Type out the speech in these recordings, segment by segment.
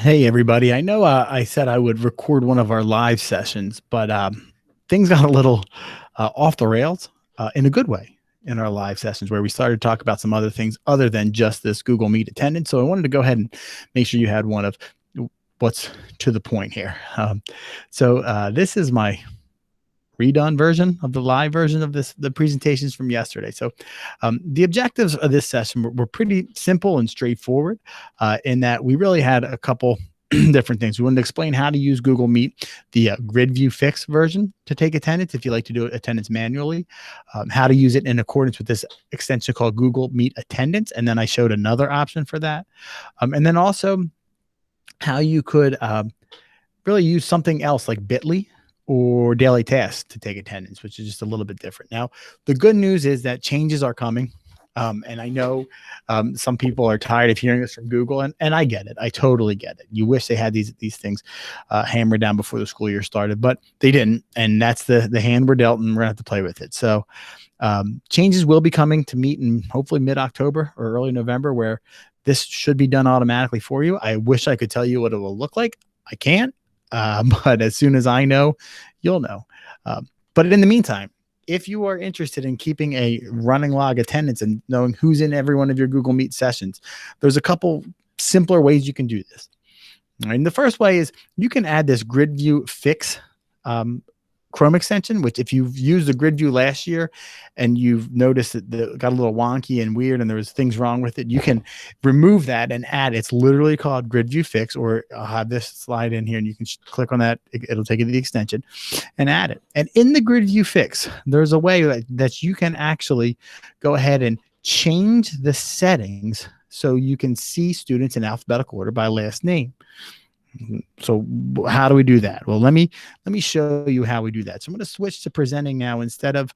Hey, everybody. I know I said I would record one of our live sessions, but things got a little off the rails in a good way in our live sessions where we started to talk about some other things other than just this Google Meet attendance. So I wanted to go ahead and make sure you had one of what's to the point here. This is my redone version of the live version of the presentations from yesterday. So the objectives of this session were pretty simple and straightforward in that we really had a couple different things. We wanted to explain how to use Google Meet, the grid view fix version to take attendance if you like to do attendance manually, how to use it in accordance with this extension called Google Meet Attendance. And then I showed another option for that. And then also how you could really use something else like Bitly or daily tasks to take attendance, which is just a little bit different. Now, the good news is that changes are coming. And I know some people are tired of hearing this from Google, and I get it. I totally get it. You wish they had these things hammered down before the school year started, but they didn't. And that's the hand we're dealt, and we're going to have to play with it. So changes will be coming to Meet in hopefully mid-October or early November, where this should be done automatically for you. I wish I could tell you what it will look like. I can't. But as soon as I know, you'll know. But in the meantime, if you are interested in keeping a running log attendance and knowing who's in every one of your Google Meet sessions, there's a couple simpler ways you can do this. And the first way is you can add this grid view fix Chrome extension, which if you've used the grid view last year and you've noticed that it got a little wonky and weird and there was things wrong with it, you can remove that and add. It's literally called grid view fix, or I'll have this slide in here and you can click on that. It'll take you to the extension and add it. And in the grid view fix, there's a way that you can actually go ahead and change the settings so you can see students in alphabetical order by last name. So how do we do that? Well, let me show you how we do that. So I'm going to switch to presenting now. Instead of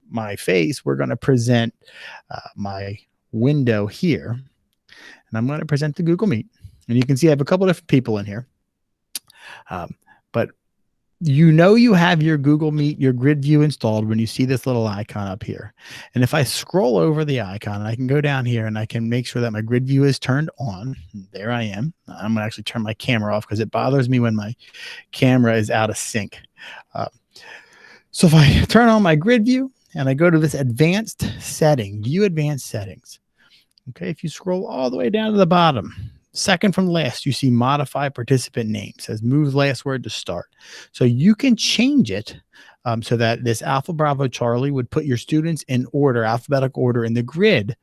my face, we're going to present my window here, and I'm going to present the Google Meet. And you can see I have a couple different people in here, but you have your Google Meet, your grid view installed when you see this little icon up here. And if I scroll over the icon, I can go down here and I can make sure that my grid view is turned on. There I am. I'm going to actually turn my camera off because it bothers me when my camera is out of sync. So if I turn on my grid view and I go to this advanced setting, view advanced settings. Okay, if you scroll all the way down to the bottom, second from last, you see modify participant name. It says move last word to start. So you can change it so that this Alpha Bravo Charlie would put your students in order, alphabetical order in the grid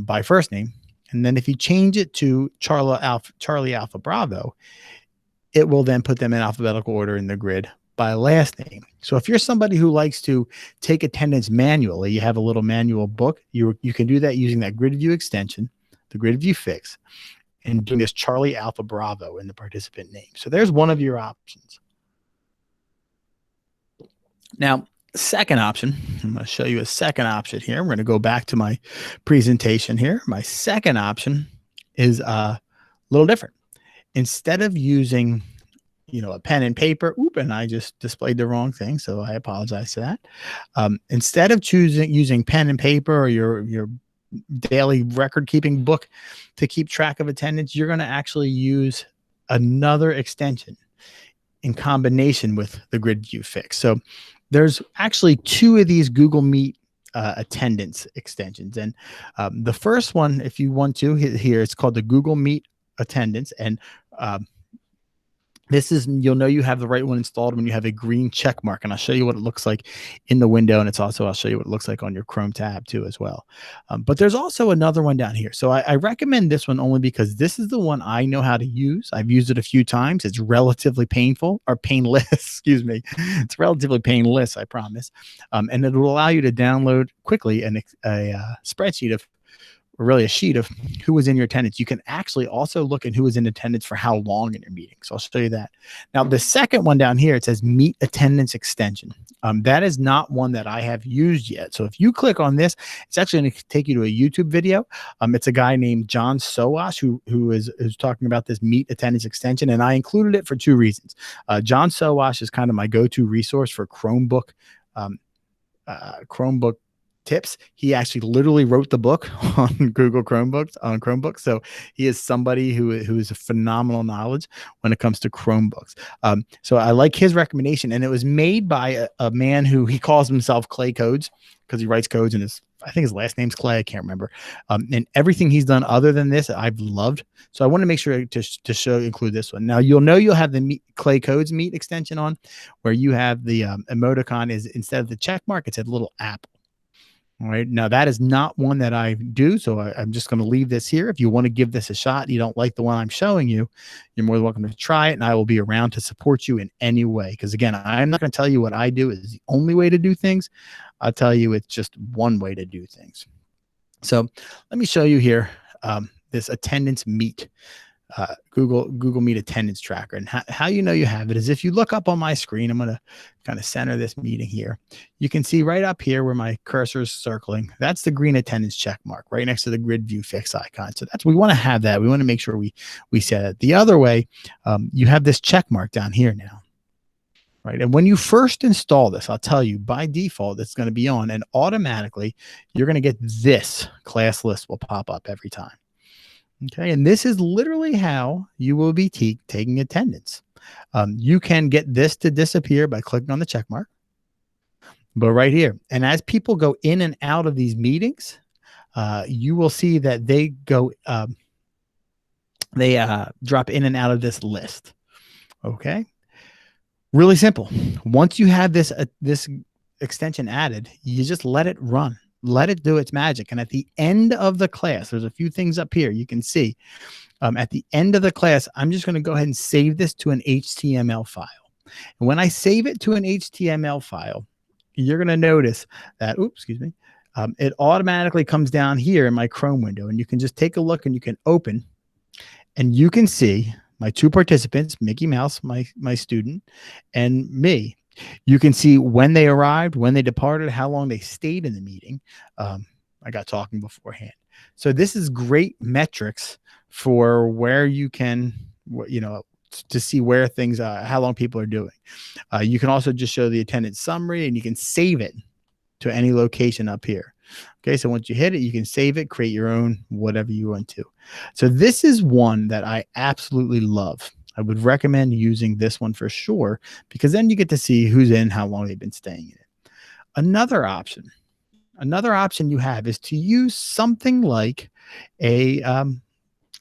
by first name. And then if you change it to Charlie Alpha Bravo, it will then put them in alphabetical order in the grid by last name. So if you're somebody who likes to take attendance manually, you have a little manual book, you can do that using that grid view extension, the grid view fix, and doing this Charlie Alpha Bravo in the participant name. So there's one of your options. Now, second option, I'm going to show you a second option here. We're going to go back to my presentation here. My second option is a little different. Instead of using, a pen and paper, and I just displayed the wrong thing, so I apologize for that. Instead of using pen and paper or your daily record keeping book to keep track of attendance, you're going to actually use another extension in combination with the grid view fix. So there's actually two of these Google Meet attendance extensions. And the first one, if you want to here, it's called the Google Meet attendance. And you'll know you have the right one installed when you have a green check mark, and I'll show you what it looks like in the window. And I'll show you what it looks like on your Chrome tab too as well. But there's also another one down here. So I recommend this one only because this is the one I know how to use. I've used it a few times. It's relatively painful or painless, excuse me. It's relatively painless, I promise. And it will allow you to download quickly a spreadsheet of, or really a sheet of who was in your attendance. You can actually also look at who was in attendance for how long in your meeting. So I'll show you that. Now, the second one down here, it says Meet Attendance Extension. That is not one that I have used yet. So if you click on this, it's actually going to take you to a YouTube video. It's a guy named John Sowash who is talking about this Meet Attendance Extension, and I included it for two reasons. John Sowash is kind of my go-to resource for Chromebook tips. He actually literally wrote the book on Google Chromebooks. So he is somebody who is a phenomenal knowledge when it comes to Chromebooks. So I like his recommendation, and it was made by a man who he calls himself Clay Codes because he writes codes, and I think his last name's Clay. I can't remember. And everything he's done other than this, I've loved. So I want to make sure to include this one. Now you'll have the Clay Codes Meet extension on, where you have the emoticon is instead of the check mark, it's a little apple. All right. Now that is not one that I do. So I'm just going to leave this here. If you want to give this a shot, you don't like the one I'm showing you, you're more than welcome to try it. And I will be around to support you in any way. Because again, I'm not going to tell you what I do is the only way to do things. I'll tell you it's just one way to do things. So let me show you here this attendance meet. Google Meet attendance tracker. And how you know you have it is if you look up on my screen. I'm going to kind of center this meeting here. You can see right up here where my cursor is circling. That's the green attendance check mark right next to the grid view fix icon. So we want to have that. We want to make sure we set it. The other way, you have this check mark down here now. Right. And when you first install this, I'll tell you by default, it's going to be on, and automatically you're going to get this class list will pop up every time. Okay, and this is literally how you will be taking attendance. You can get this to disappear by clicking on the check mark, but right here. And as people go in and out of these meetings, you will see that they go, drop in and out of this list. Okay, really simple. Once you have this extension added, you just let it run. Let it do its magic. And at the end of the class, there's a few things up here you can see. At the end of the class, I'm just going to go ahead and save this to an HTML file. And when I save it to an HTML file, you're going to notice that, it automatically comes down here in my Chrome window. And you can just take a look and you can open and you can see my two participants, Mickey Mouse, my student, and me. You can see when they arrived, when they departed, how long they stayed in the meeting. I got talking beforehand. So this is great metrics for where you can, to see where things are, how long people are doing. You can also just show the attendance summary, and you can save it to any location up here. Okay, so once you hit it, you can save it, create your own, whatever you want to. So this is one that I absolutely love. I would recommend using this one for sure, because then you get to see who's in, how long they've been staying in it. Another option you have is to use something like a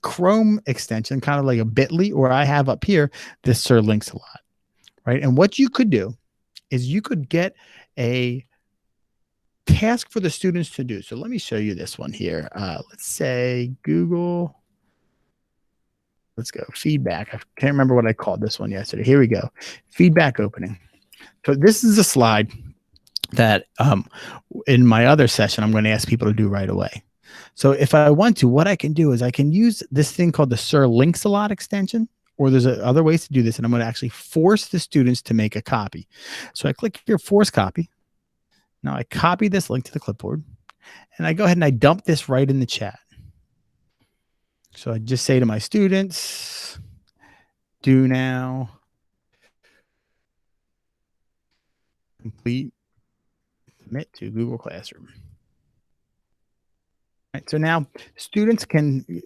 Chrome extension, kind of like a bit.ly, or I have up here this Sir Links-a-Lot, right? And what you could do is you could get a task for the students to do. So let me show you this one here. Let's say Google. Let's go feedback. I can't remember what I called this one yesterday. Here we go. Feedback opening. So this is a slide that in my other session, I'm going to ask people to do right away. So if I want to, what I can do is I can use this thing called the Sir Links-a-Lot extension, or there's other ways to do this. And I'm going to actually force the students to make a copy. So I click here, force copy. Now I copy this link to the clipboard and I go ahead and I dump this right in the chat. So I just say to my students, do now, complete, submit to Google Classroom. Right, so now students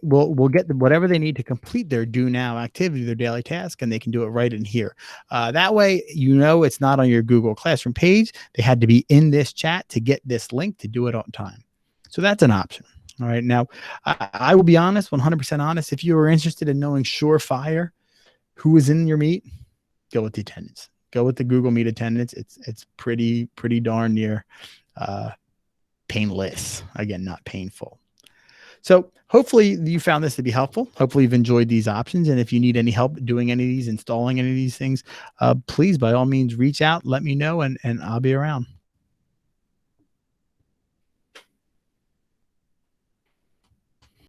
will get whatever they need to complete their do now activity, their daily task, and they can do it right in here. That way, it's not on your Google Classroom page. They had to be in this chat to get this link to do it on time. So that's an option. All right. Now, I will be honest, 100% honest. If you are interested in knowing surefire who is in your meet, go with the attendance. Go with the Google Meet attendance. It's pretty darn near painless. Again, not painful. So hopefully you found this to be helpful. Hopefully you've enjoyed these options. And if you need any help doing any of these, installing any of these things, please, by all means, reach out, let me know, and I'll be around.